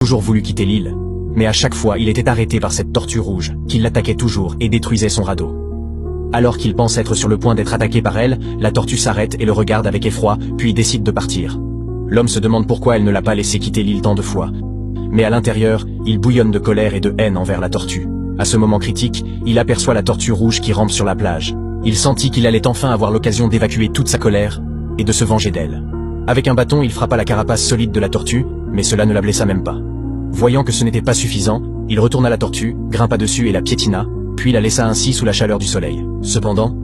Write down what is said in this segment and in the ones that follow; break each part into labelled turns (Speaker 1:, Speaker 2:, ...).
Speaker 1: Toujours voulu quitter l'île, mais à chaque fois il était arrêté par cette tortue rouge, qui l'attaquait toujours et détruisait son radeau. Alors qu'il pense être sur le point d'être attaqué par elle, la tortue s'arrête et le regarde avec effroi, puis décide de partir. L'homme se demande pourquoi elle ne l'a pas laissé quitter l'île tant de fois. Mais à l'intérieur, il bouillonne de colère et de haine envers la tortue. À ce moment critique, il aperçoit la tortue rouge qui rampe sur la plage. Il sentit qu'il allait enfin avoir l'occasion d'évacuer toute sa colère, et de se venger d'elle. Avec un bâton, il frappa la carapace solide de la tortue, mais cela ne la blessa même pas. Voyant que ce n'était pas suffisant, il retourna la tortue, grimpa dessus et la piétina, puis la laissa ainsi sous la chaleur du soleil. Cependant,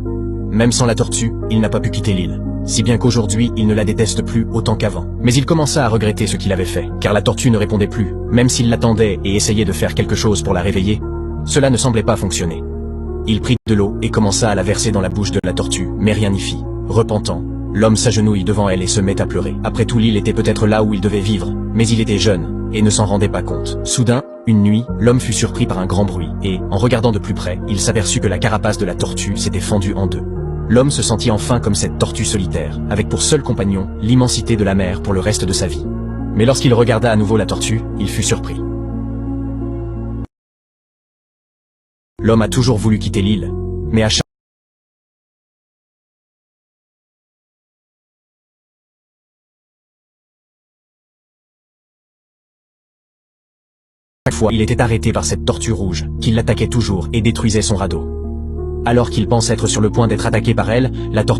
Speaker 1: même sans la tortue, il n'a pas pu quitter l'île. Si bien qu'aujourd'hui, il ne la déteste plus autant qu'avant. Mais il commença à regretter ce qu'il avait fait, car la tortue ne répondait plus, même s'il l'attendait et essayait de faire quelque chose pour la réveiller. Cela ne semblait pas fonctionner. Il prit de l'eau et commença à la verser dans la bouche de la tortue, mais rien n'y fit. Repentant, l'homme s'agenouille devant elle et se met à pleurer. Après tout, l'île était peut-être là où il devait vivre, mais il était jeune, et ne s'en rendait pas compte. Soudain, une nuit, l'homme fut surpris par un grand bruit, et, en regardant de plus près, il s'aperçut que la carapace de la tortue s'était fendue en deux. L'homme se sentit enfin comme cette tortue solitaire, avec pour seul compagnon, l'immensité de la mer pour le reste de sa vie. Mais lorsqu'il regarda à nouveau la tortue, il fut surpris. L'homme a toujours voulu quitter l'île, mais à chaque fois, il était arrêté par cette tortue rouge, qui l'attaquait toujours et détruisait son radeau. Alors qu'il pense être sur le point d'être attaqué par elle, la tortue